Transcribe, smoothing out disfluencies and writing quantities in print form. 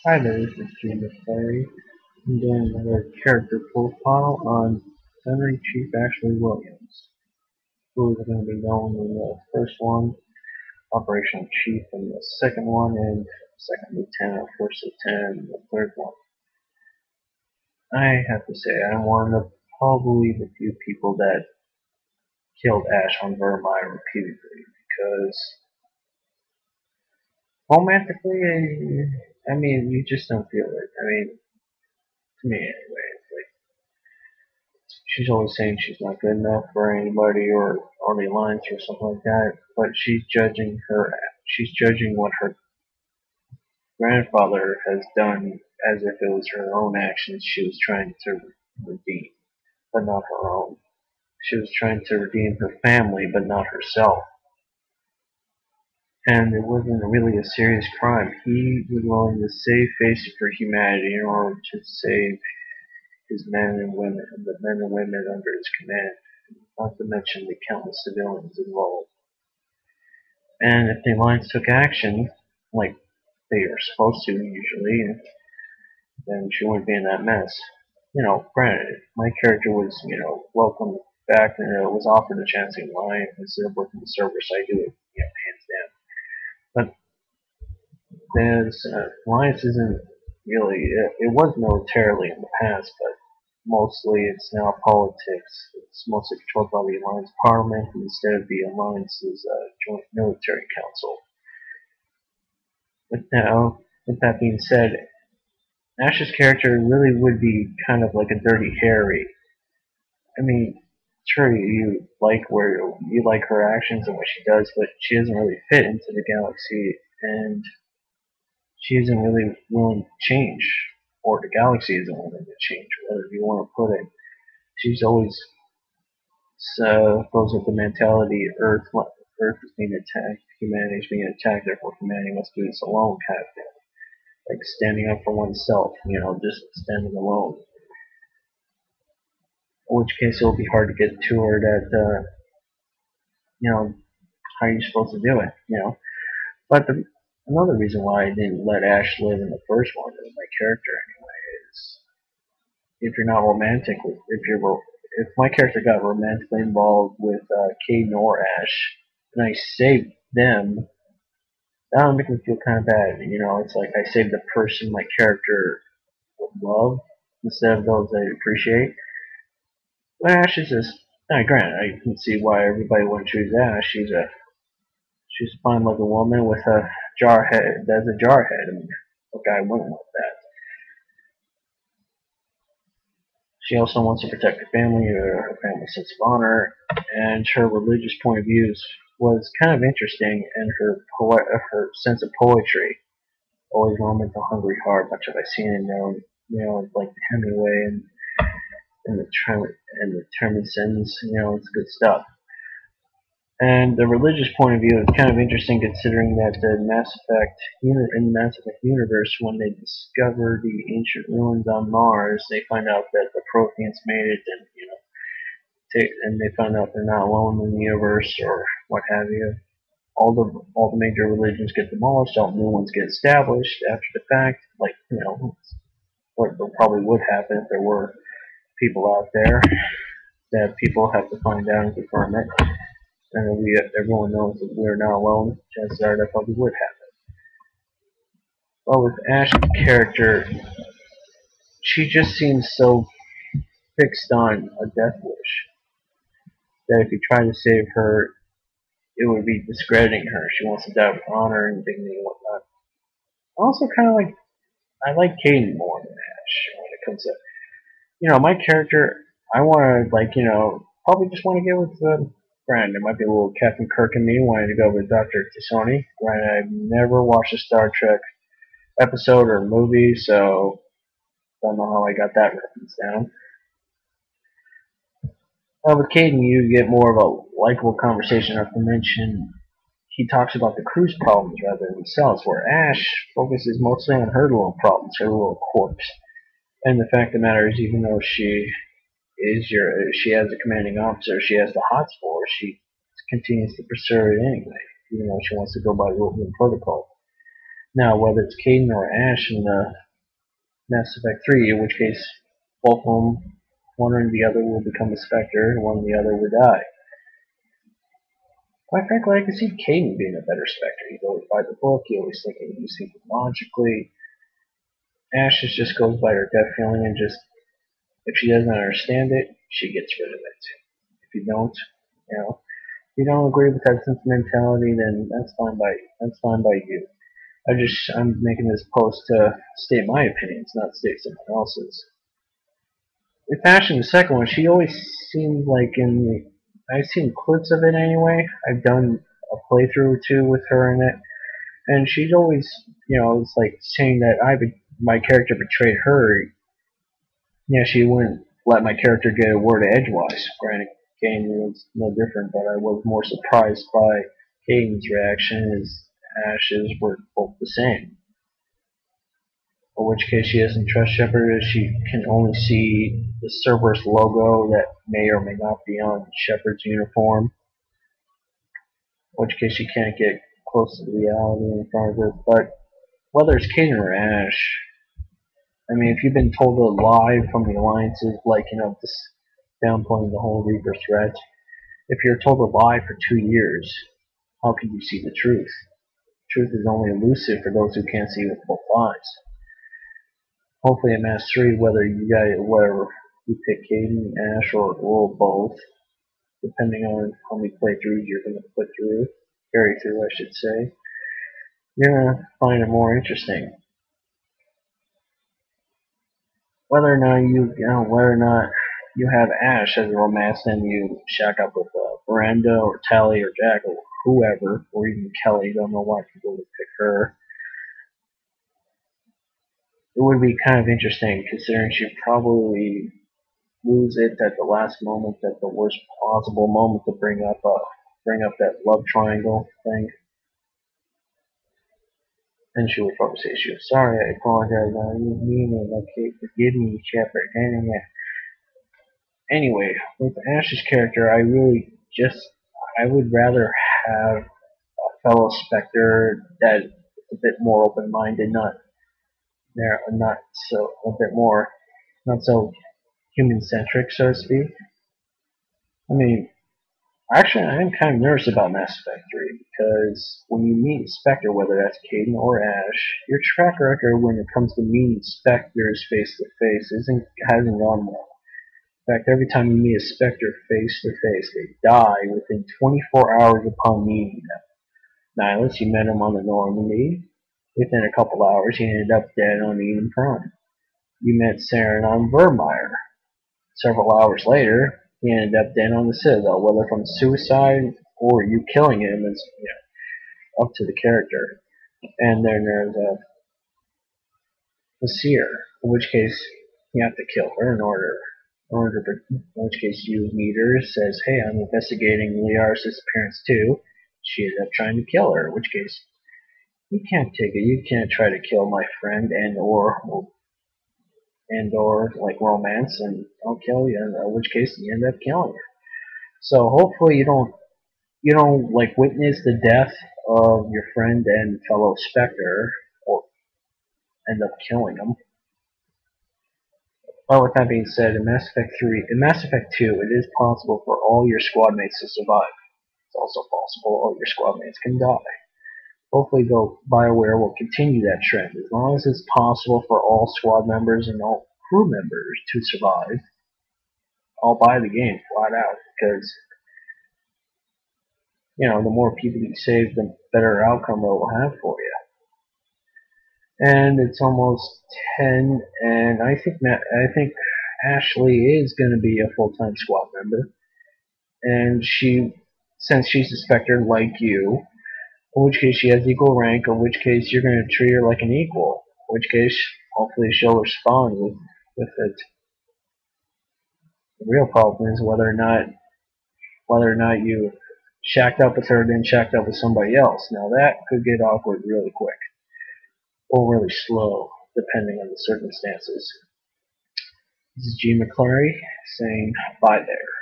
Hi there, this is GMcCleary. I'm doing another character profile on Gunnery Chief Ashley Williams, who is going to be known in the first one, Operational Chief in the second one, and Second Lieutenant or First Lieutenant in the third one. I have to say, I'm one of probably the few people that killed Ash on Vermire repeatedly, because romantically, I mean, you just don't feel it. I mean, to me anyway. She's always saying she's not good enough for anybody or the alliance or something like that, but she's judging what her grandfather has done as if it was her own actions she was trying to redeem, but not her own. She was trying to redeem her family, but not herself. And it wasn't really a serious crime. He was willing to save face for humanity in order to save his men and women, the men and women under his command, not to mention the countless civilians involved. And if the Alliance took action, like they are supposed to usually, then she wouldn't be in that mess. Granted, my character was, welcomed back and was offered a chance in life instead of working the server, so I do it, hands down. But this Alliance isn't really, it was militarily in the past, but mostly it's now politics. It's mostly controlled by the Alliance Parliament instead of the Alliance's Joint Military Council. With that being said, Ash's character really would be kind of like a Dirty Harry. I mean, sure you like her actions and what she does, but she doesn't really fit into the galaxy, and she isn't really willing to change, or the galaxy isn't willing to change, whatever you want to put it. She's always goes with the mentality Earth is being attacked, humanity is being attacked, therefore humanity must do this alone kind of thing. Like standing up for oneself, just standing alone. In which case it'll be hard to get to her that, how you're supposed to do it. But another reason why I didn't let Ash live in the first one, as my character anyway, is if you're not romantic, if my character got romantically involved with Caden or Ash, and I saved them, that would make me feel kind of bad. It's like I saved the person my character would love instead of those I appreciate. But Ash is just, granted, I can see why everybody would choose Ash. She's a fine looking woman with a jar head. That's a jar head. I mean, what guy wouldn't want that? She also wants to protect her family, her family's sense of honor, and her religious point of views was kind of interesting, and her sense of poetry, always roaming the hungry heart, much of I seen and known, like Hemingway and the Termisons, it's good stuff. And the religious point of view is kind of interesting considering that the in the Mass Effect universe, when they discover the ancient ruins on Mars, they find out that the Protheans made it, and and they find out they're not alone in the universe or what have you. All the major religions get demolished, all new ones get established after the fact, like what probably would happen if there were people out there that people have to find out and confirm it. And everyone knows that we're not alone. Chances are that probably would happen. But with Ash's character, she just seems so fixed on a death wish that if you try to save her, it would be discrediting her. She wants to die with honor and dignity and whatnot. Also, I like Caden more than Ash when it comes to my character. I want to probably just want to get with Granted, there might be a little Captain Kirk in me wanting to go with Dr. Tisoni. Granted, I've never watched a Star Trek episode or movie, so don't know how I got that reference down. With Caden, you get more of a likable conversation. Not to mention, he talks about the crew's problems rather than themselves, where Ash focuses mostly on her little problems, her little quirks. And the fact of the matter is, even though she has a commanding officer, she has the hots for, continues to pursue it anyway, even though she wants to go by rules and protocol. Now, whether it's Caden or Ash in the Mass Effect 3, in which case both of them, one or the other, will become a Spectre, and one or the other will die. Quite frankly, I could see Caden being a better Spectre. He's always by the book, he always he's thinking logically. Ash just goes by her gut feeling and just, if she doesn't understand it, she gets rid of it. If you don't, you know, if you don't agree with that sentimentality, then that's fine by you. I'm making this post to state my opinions, not state someone else's. With Ash in the second one, she always seemed like I've seen clips of it anyway. I've done a playthrough or two with her in it, and she's always, it's like saying that my character betrayed her. Yeah, she wouldn't let my character get a word edgewise. Granted, Kane was no different, but I was more surprised by Kane's reaction as Ash's were both the same. In which case she doesn't trust Shepard as she can only see the Cerberus logo that may or may not be on Shepard's uniform. In which case she can't get close to the reality in front of her. But whether it's Kaden or Ash, I mean, if you've been told a lie from the alliances, like, this downplaying the whole Reaper threat, if you're told a lie for 2 years, how can you see the truth? Truth is only elusive for those who can't see with both eyes. Hopefully in Match 3, whether you pick Caden, Ash, or both, depending on how many playthroughs you're going to carry through, I should say, you're going to find it more interesting. Whether or not you have Ash as a romance and you shack up with Miranda or Tally or Jack or whoever, or even Kelly, don't know why people would pick her. It would be kind of interesting considering she'd probably lose it at the last moment, at the worst possible moment to bring up that love triangle thing. And she would probably say she was sorry, I apologize, I didn't mean it, okay, forgive me, Shepard. Anyway, with Ash's character, I would rather have a fellow Spectre that is a bit more open-minded, not so a bit more, not so human-centric, so to speak. I mean, actually, I am kind of nervous about Mass Effect 3 because when you meet Spectre, whether that's Caden or Ash, your track record when it comes to meeting Spectres face to face hasn't gone well. In fact, every time you meet a Spectre face to face, they die within 24 hours upon meeting them. Nihilus, you met him on the Normandy. Within a couple hours, he ended up dead on Eden Prime. You met Saren on Vermeer. Several hours later, he ended up dead on the Citadel, whether from suicide or you killing him is up to the character. And then there's a seer, in which case you have to kill her in which case you meet her, says, hey, I'm investigating Liara's disappearance too. She ended up trying to kill her, in which case you can't take it. You can't try to kill my friend and or like romance, and I'll kill you. In which case you end up killing her. So hopefully you don't like witness the death of your friend and fellow Spectre or end up killing him. But with that being said, in Mass Effect 2, it is possible for all your squad mates to survive. It's also possible all your squad mates can die. Hopefully, though, BioWare will continue that trend. As long as it's possible for all squad members and all crew members to survive, I'll buy the game flat out because the more people you save, the better outcome it will have for you. And it's almost 10, and I think Ashley is going to be a full-time squad member, and since she's a Spectre like you, in which case she has equal rank, in which case you're going to treat her like an equal, in which case hopefully she'll respond with it. The real problem is whether or not you shacked up with her, then shacked up with somebody else. Now that could get awkward really quick, or really slow, depending on the circumstances. This is GMcCleary saying bye there.